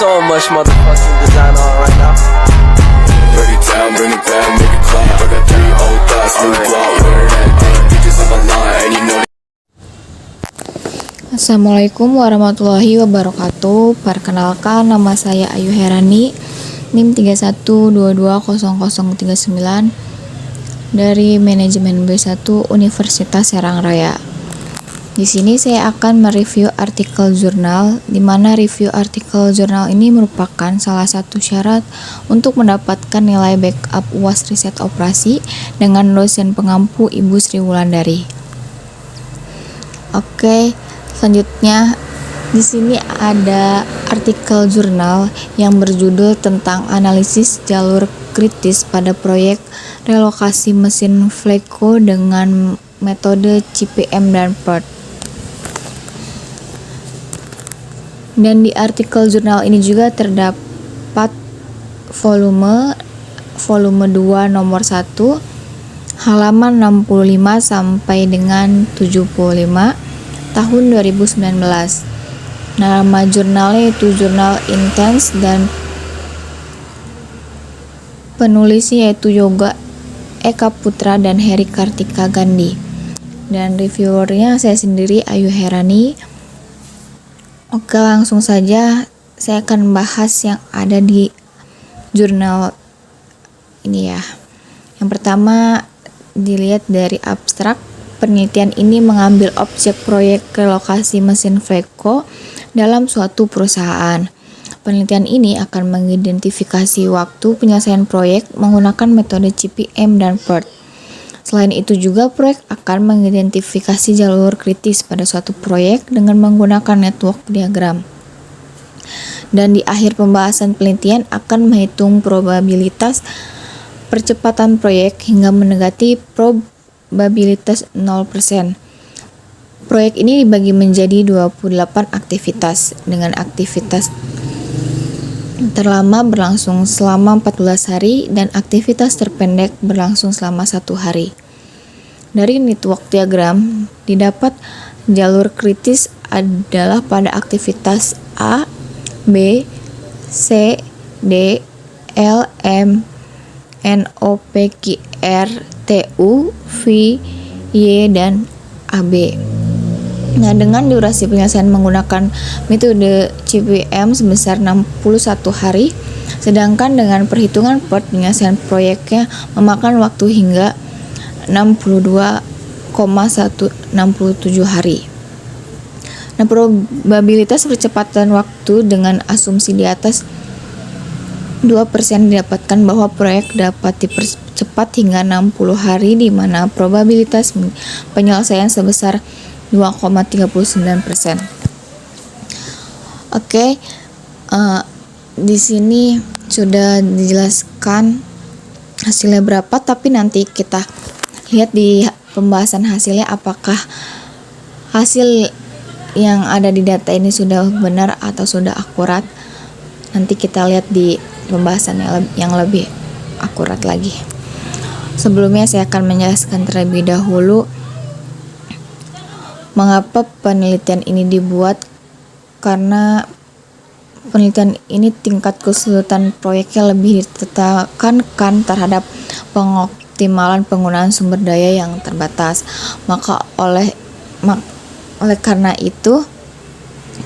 so much motherfucking design on right now. Break it down, bring it back, make it clap. I got 3 old thoughts, new guap, wear that thing. Bitches on my line, and you know. Assalamualaikum warahmatullahi wabarakatuh. Perkenalkan, nama saya Ayu Herani, NIM 31220039 dari Manajemen B1 Universitas Serang Raya. Di sini saya akan mereview artikel jurnal, di mana review artikel jurnal ini merupakan salah satu syarat untuk mendapatkan nilai backup UAS riset operasi dengan dosen pengampu Ibu Sri Wulandari. Oke, selanjutnya di sini ada artikel jurnal yang berjudul tentang analisis jalur kritis pada proyek relokasi mesin Fleko dengan metode CPM dan PERT. Dan di artikel jurnal ini juga terdapat volume 2 nomor 1 halaman 65 sampai dengan 75 tahun 2019. Nama jurnalnya itu Jurnal Intens dan penulisnya yaitu Yoga Eka Putra dan Heri Kartika Gandhi. Dan reviewernya saya sendiri, Ayu Herani. Oke, langsung saja saya akan bahas yang ada di jurnal ini ya. Yang pertama, dilihat dari abstrak. Penelitian ini mengambil objek proyek relokasi mesin Fleko dalam suatu perusahaan. Penelitian ini akan mengidentifikasi waktu penyelesaian proyek menggunakan metode CPM dan PERT. Selain itu juga proyek akan mengidentifikasi jalur kritis pada suatu proyek dengan menggunakan network diagram. Dan di akhir pembahasan penelitian akan menghitung probabilitas percepatan proyek hingga mendekati probabilitas 0%. Proyek ini dibagi menjadi 28 aktivitas dengan aktivitas terlama berlangsung selama 14 hari dan aktivitas terpendek berlangsung selama 1 hari. Dari network diagram didapat jalur kritis adalah pada aktivitas A, B, C, D, L, M, N, O, P, Q, R, T, U, V, Y, dan AB. Nah, dengan durasi penyelesaian menggunakan metode CPM sebesar 61 hari, sedangkan dengan perhitungan PERT penyelesaian proyeknya memakan waktu hingga 62,167 hari. Nah, probabilitas percepatan waktu dengan asumsi di atas 2% didapatkan bahwa proyek dapat dipercepat hingga 60 hari, di mana probabilitas penyelesaian sebesar 2,39%. Oke, di sini sudah dijelaskan hasilnya berapa, tapi nanti kita lihat di pembahasan hasilnya apakah hasil yang ada di data ini sudah benar atau sudah akurat. Nanti kita lihat di pembahasan yang lebih akurat lagi. Sebelumnya saya akan menjelaskan terlebih dahulu mengapa penelitian ini dibuat, karena penelitian ini tingkat kesulitan proyeknya lebih ditekankan terhadap pengoptimalan penggunaan sumber daya yang terbatas. Maka oleh karena itu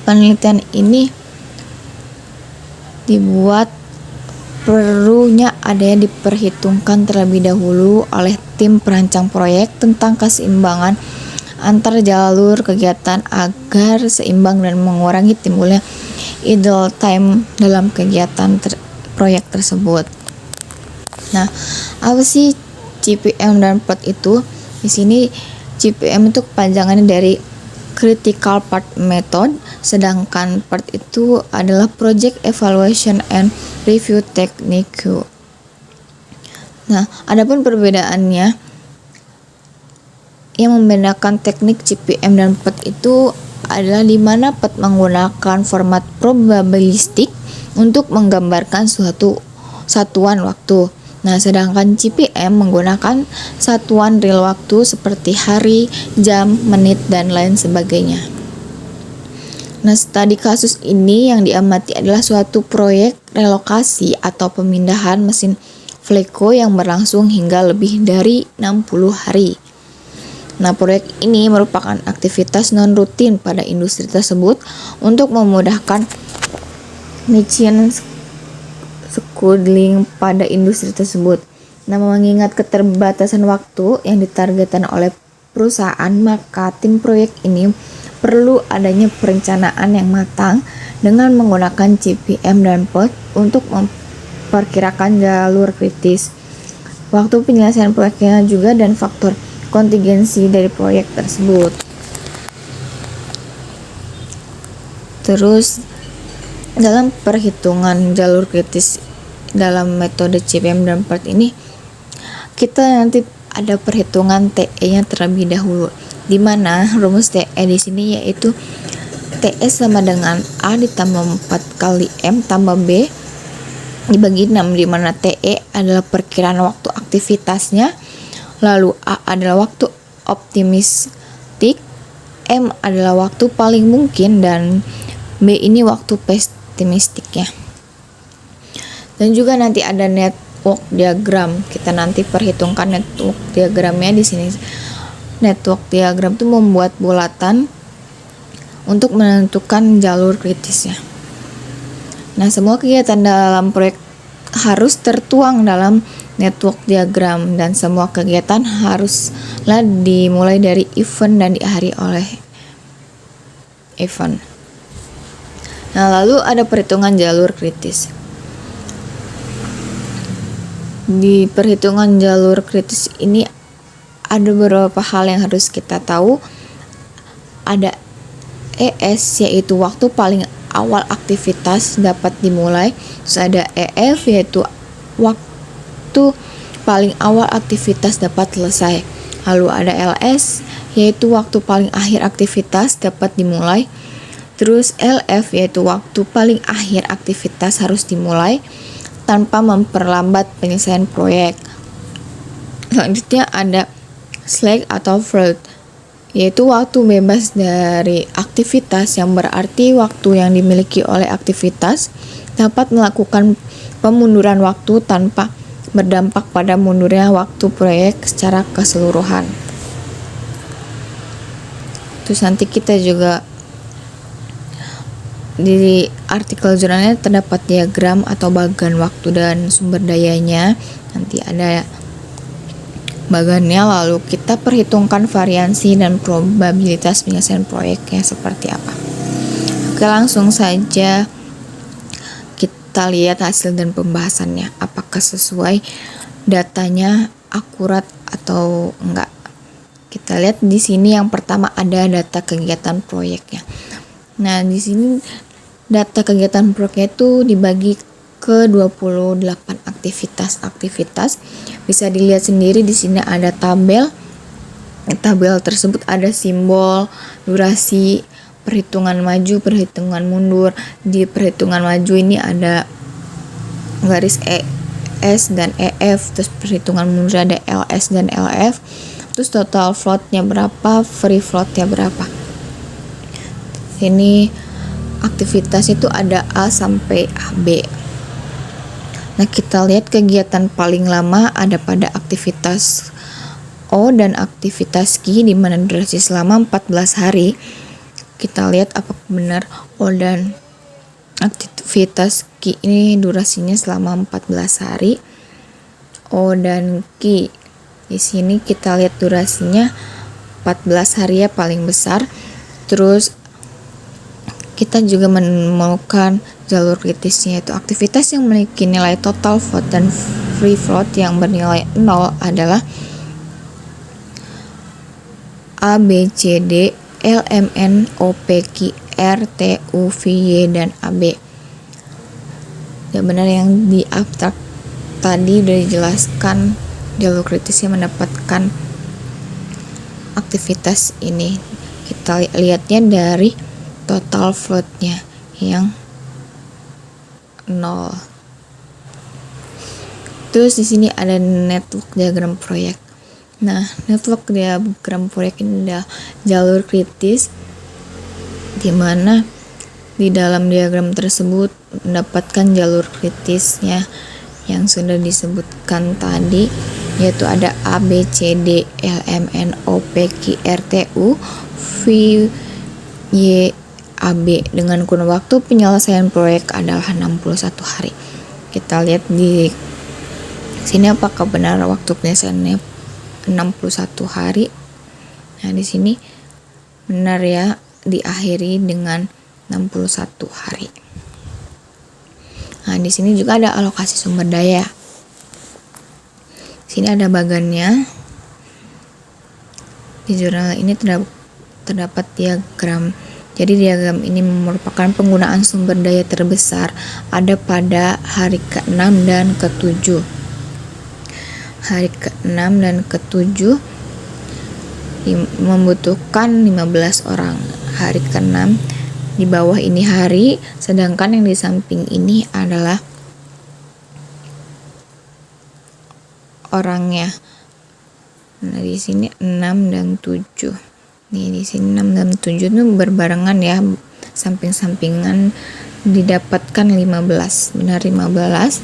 penelitian ini dibuat perlunya adanya diperhitungkan terlebih dahulu oleh tim perancang proyek tentang keseimbangan antar jalur kegiatan agar seimbang dan mengurangi timbulnya idle time dalam kegiatan proyek tersebut. Nah, apa sih CPM dan PERT itu? Di sini CPM itu kepanjangannya dari Critical Path Method, sedangkan PERT itu adalah Project Evaluation and Review Technique. Nah, adapun perbedaannya, yang membedakan teknik CPM dan PERT itu adalah di mana PERT menggunakan format probabilistik untuk menggambarkan suatu satuan waktu. Nah, sedangkan CPM menggunakan satuan real waktu seperti hari, jam, menit, dan lain sebagainya. Nah, studi kasus ini yang diamati adalah suatu proyek relokasi atau pemindahan mesin Fleko yang berlangsung hingga lebih dari 60 hari. Nah, proyek ini merupakan aktivitas non-rutin pada industri tersebut untuk memudahkan machine scheduling pada industri tersebut. Nah, mengingat keterbatasan waktu yang ditargetkan oleh perusahaan, maka tim proyek ini perlu adanya perencanaan yang matang dengan menggunakan CPM dan POT untuk memperkirakan jalur kritis, waktu penyelesaian proyeknya juga, dan faktor kontingensi dari proyek tersebut. Terus dalam perhitungan jalur kritis dalam metode CPM dan POT ini, kita nanti ada perhitungan TE-nya terlebih dahulu, di mana rumus TE di sini yaitu TE sama dengan A ditambah 4 kali M tambah B dibagi 6, di mana TE adalah perkiraan waktu aktivitasnya, lalu A adalah waktu optimistik, M adalah waktu paling mungkin, dan B ini waktu pesimistiknya. Dan juga nanti ada network diagram. Kita nanti perhitungkan network diagramnya di sini. Network diagram itu membuat bulatan untuk menentukan jalur kritisnya. Nah, semua kegiatan dalam proyek harus tertuang dalam network diagram, dan semua kegiatan haruslah dimulai dari event dan diakhiri oleh event. Nah, lalu ada perhitungan jalur kritis. Di perhitungan jalur kritis ini ada beberapa hal yang harus kita tahu. Ada ES, yaitu waktu paling awal aktivitas dapat dimulai. Terus ada EF, yaitu waktu paling awal aktivitas dapat selesai. Lalu ada LS, yaitu waktu paling akhir aktivitas dapat dimulai. Terus LF, yaitu waktu paling akhir aktivitas harus dimulai tanpa memperlambat penyelesaian proyek. Selanjutnya ada slack atau float, yaitu waktu bebas dari aktivitas, yang berarti waktu yang dimiliki oleh aktivitas dapat melakukan pemunduran waktu tanpa berdampak pada mundurnya waktu proyek secara keseluruhan. Terus nanti kita juga di artikel jurnalnya terdapat diagram atau bagan waktu dan sumber dayanya. Nanti ada bagannya, lalu kita perhitungkan variansi dan probabilitas penyelesaian proyeknya seperti apa. Oke, langsung saja kita lihat hasil dan pembahasannya. Apakah sesuai datanya, akurat atau enggak. Kita lihat di sini yang pertama ada data kegiatan proyeknya. Nah, di sini data kegiatan proyeknya itu dibagi ke 28 aktivitas. Bisa dilihat sendiri di sini ada tabel. Tabel tersebut ada simbol, durasi, perhitungan maju, perhitungan mundur. Di perhitungan maju ini ada garis ES dan EF, terus perhitungan mundur ada LS dan LF. Terus total floatnya berapa, free floatnya berapa. Ini aktivitas itu ada A sampai AB. Nah, kita lihat kegiatan paling lama ada pada aktivitas O dan aktivitas Q, di mana durasi selama 14 hari. Kita lihat apakah benar O dan aktivitas Q ini durasinya selama 14 hari. O dan Q di sini kita lihat durasinya 14 hari ya, paling besar. Terus kita juga menemukan jalur kritisnya, yaitu aktivitas yang memiliki nilai total float dan free float yang bernilai 0 adalah A, B, C, D, L, M, N, O, P, Q, R, T, U, V, Y, dan AB. Ya, benar yang di abstrak tadi sudah dijelaskan jalur kritis yang mendapatkan aktivitas ini. Kita lihatnya dari total floatnya yang 0. Terus di sini ada network diagram proyek. Nah, network diagram proyek ini adalah jalur kritis, di mana di dalam diagram tersebut mendapatkan jalur kritisnya yang sudah disebutkan tadi, yaitu ada A, B, C, D, L, M, N, O, P, Q, R, T, U, V, Y, A, B dengan kurun waktu penyelesaian proyek adalah 61 hari. Kita lihat di sini apakah benar waktu penyelesaiannya 61 hari. Nah, di sini benar ya, diakhiri dengan 61 hari. Nah, di sini juga ada alokasi sumber daya. Sini ada bagannya. Di jurnal ini terdapat diagram. Jadi diagram ini merupakan penggunaan sumber daya terbesar ada pada hari ke-6 dan ke-7. Hari ke-6 dan ke-7 membutuhkan 15 orang. Hari ke-6 di bawah ini hari, sedangkan yang di samping ini adalah orangnya. Nah, di sini 6 dan 7. Nih, di sini 6 dan 7 itu berbarengan ya, samping-sampingan, didapatkan 15. Benar 15.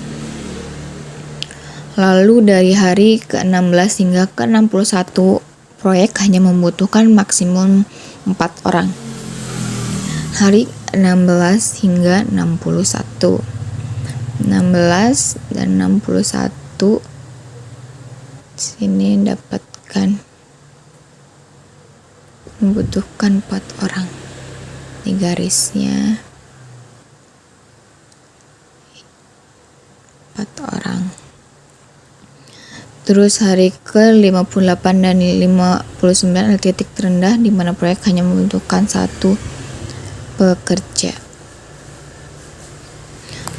Lalu dari hari ke-16 hingga ke-61 proyek hanya membutuhkan maksimum 4 orang. Hari 16 hingga 61. 16 dan 61 sini dapatkan membutuhkan 4 orang. Di garisnya 4 orang. Terus hari ke-58 dan 59 adalah titik terendah di mana proyek hanya membutuhkan 1 pekerja.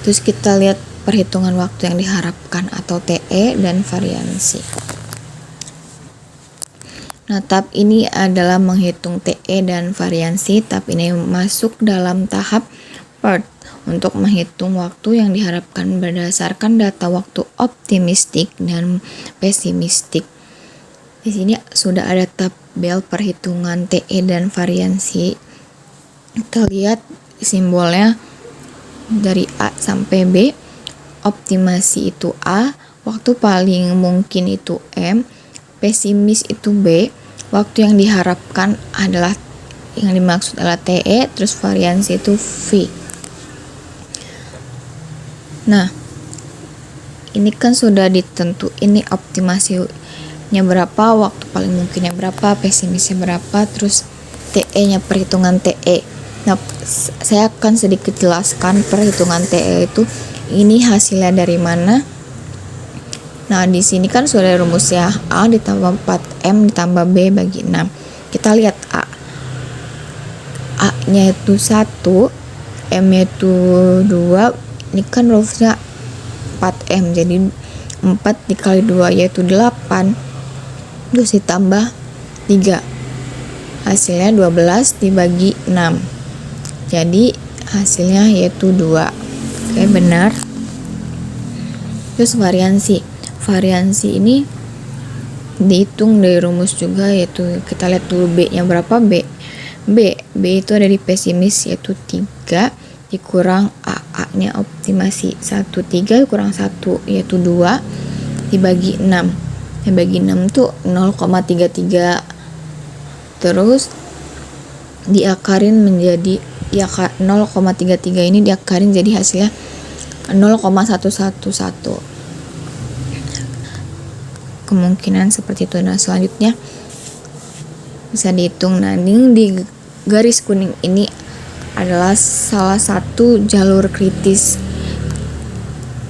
Terus kita lihat perhitungan waktu yang diharapkan atau TE dan variansi. Nah, tab ini adalah menghitung TE dan variansi. Tab ini masuk dalam tahap part untuk menghitung waktu yang diharapkan berdasarkan data waktu optimistik dan pesimistik. Di sini sudah ada tabel perhitungan TE dan variansi. Kita lihat simbolnya dari A sampai B. Optimasi itu A, waktu paling mungkin itu M, pesimis itu B, waktu yang diharapkan adalah, yang dimaksud adalah TE, terus variansi itu V. Nah, ini kan sudah ditentu, ini optimasinya berapa, waktu paling mungkinnya berapa, pesimisnya berapa, terus TE-nya perhitungan TE. Nah, saya akan sedikit jelaskan perhitungan TE itu. Ini hasilnya dari mana? Nah, di sini kan sudah ada rumusnya, A ditambah 4M ditambah B bagi 6. Kita lihat A. A-nya itu 1, M-nya itu 2. Ini kan rumusnya 4M, jadi 4 dikali 2 yaitu 8. Terus ditambah 3. Hasilnya 12 dibagi 6. Jadi hasilnya yaitu 2. Oke, benar. Terus variansi. Variansi ini dihitung dari rumus juga, yaitu kita lihat dulu B-nya berapa. B itu ada di pesimis yaitu 3 dikurang A-nya optimasi 1, 3 kurang 1 yaitu 2 dibagi 6. Dibagi 6 tuh 0,33. Terus diakarin menjadi 0,33 ini diakarin jadi hasilnya 0,111. Kemungkinan seperti itu. Nah, selanjutnya bisa dihitung. Nah, ini di garis kuning ini adalah salah satu jalur kritis.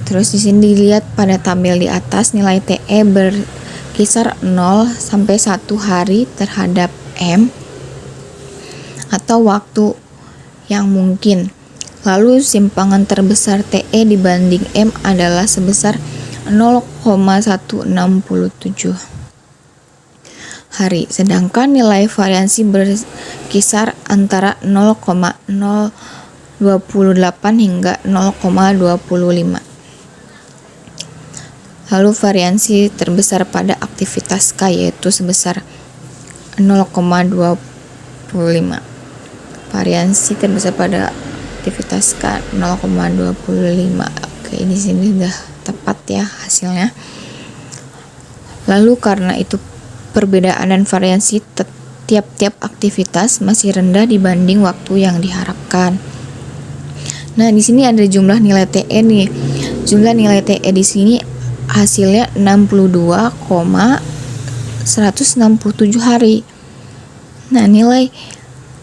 Terus di sini dilihat pada tabel di atas, nilai TE berkisar 0 sampai 1 hari terhadap M atau waktu yang mungkin. Lalu simpangan terbesar TE dibanding M adalah sebesar 0,167 hari. Sedangkan nilai variansi berkisar antara 0,028 hingga 0,25. Lalu variansi terbesar pada aktivitas K yaitu sebesar 0,25. Variansi terbesar pada diaktifkan 0,25. Oke, di sini sudah tepat ya hasilnya. Lalu karena itu perbedaan dan variasi tiap-tiap aktivitas masih rendah dibanding waktu yang diharapkan. Nah, di sini ada jumlah nilai TE nih. Jumlah nilai TE di sini hasilnya 62,167 hari. Nah, nilai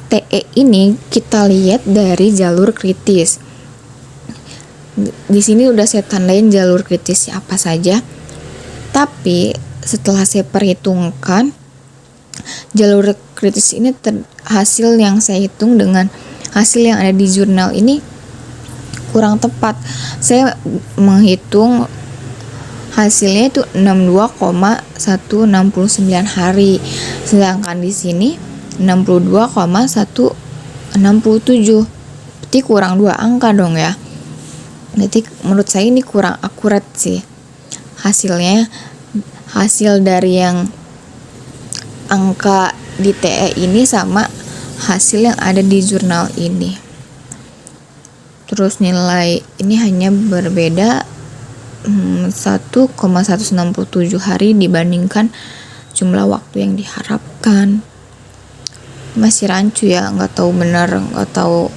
TE ini kita lihat dari jalur kritis. Di sini udah saya tandain jalur kritis apa saja. Tapi setelah saya perhitungkan, jalur kritis ini hasil yang saya hitung dengan hasil yang ada di jurnal ini kurang tepat. Saya menghitung hasilnya itu 62,169 hari. Sedangkan di sini 62,167. Berarti kurang 2 angka dong ya. Berarti menurut saya ini kurang akurat sih. Hasilnya hasil dari yang angka di TE ini sama hasil yang ada di jurnal ini. Terus nilai ini hanya berbeda 1,167 hari dibandingkan jumlah waktu yang diharapkan. Masih rancu ya, nggak tahu benar, nggak tahu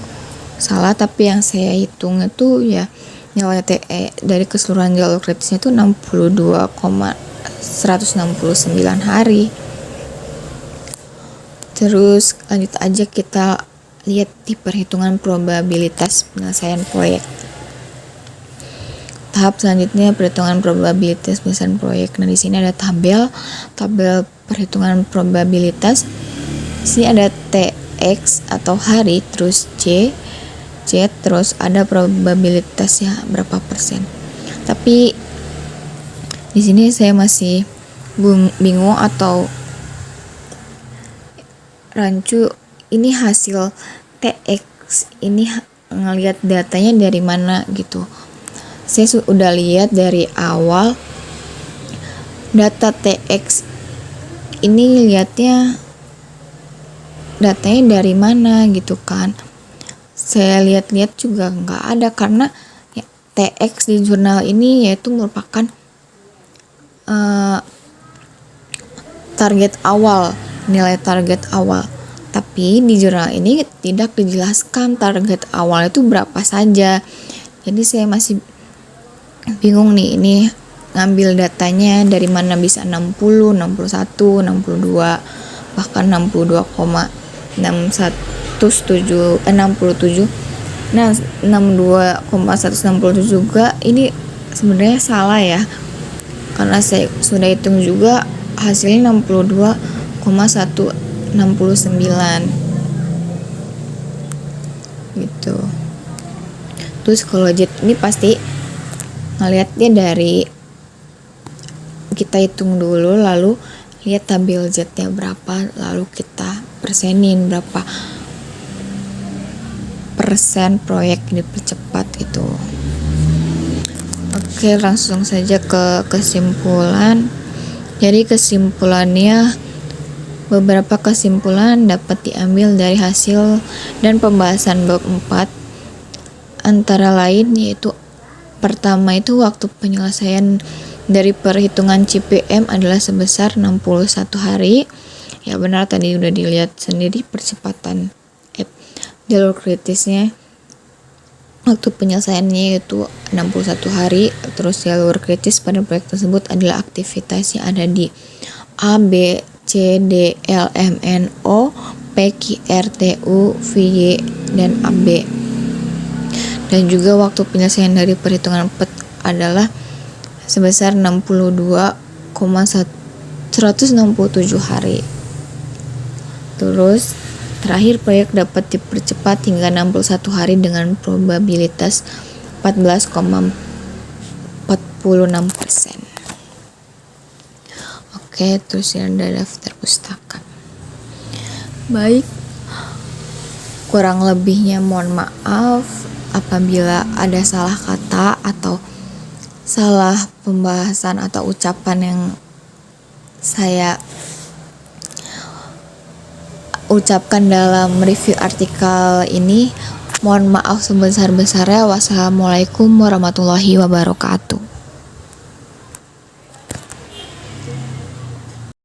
salah, tapi yang saya hitung itu ya nilai TE dari keseluruhan jalur kritisnya itu 62,169 hari. Terus lanjut aja kita lihat di perhitungan probabilitas penyelesaian proyek. Tahap selanjutnya perhitungan probabilitas penyelesaian proyek. Nah, di sini ada tabel perhitungan probabilitas. Di sini ada TX atau hari, terus C, terus ada probabilitasnya berapa persen. Tapi di sini saya masih bingung atau rancu, ini hasil TX ini ngelihat datanya dari mana gitu. Saya sudah lihat dari awal data TX ini, lihatnya datanya dari mana gitu kan. Saya lihat-lihat juga nggak ada, karena ya, TX di jurnal ini yaitu merupakan target awal, nilai target awal. Tapi di jurnal ini tidak dijelaskan target awal itu berapa saja. Jadi saya masih bingung nih, ini ngambil datanya dari mana bisa 60, 61, 62, bahkan 67. Nah, 62,167 juga ini sebenarnya salah ya. Karena saya sudah hitung juga hasilnya 62,169 gitu. Terus kalau jet ini pasti ngeliatnya dari kita hitung dulu, lalu lihat tabel jetnya berapa, lalu kita persenin berapa persen proyek dipercepat itu. Oke, langsung saja ke kesimpulan. Jadi kesimpulannya, beberapa kesimpulan dapat diambil dari hasil dan pembahasan bab 4, antara lain yaitu pertama itu waktu penyelesaian dari perhitungan CPM adalah sebesar 61 hari. Ya benar, tadi udah dilihat sendiri percepatan jalur kritisnya. Waktu penyelesaiannya itu 61 hari. Terus jalur kritis pada proyek tersebut adalah aktivitas yang ada di A, B, C, D, L, M, N, O, P, Q, R, T, U, V, Y, dan AB. Dan juga waktu penyelesaian dari perhitungan PET adalah sebesar 62,167 hari. Terus terakhir, proyek dapat dipercepat hingga 61 hari dengan probabilitas 14,46%. Oke, terus ada daftar pustaka. Baik, kurang lebihnya mohon maaf apabila ada salah kata atau salah pembahasan atau ucapan yang saya ucapkan dalam review artikel ini. Mohon maaf sebesar-besarnya. Wassalamualaikum warahmatullahi wabarakatuh.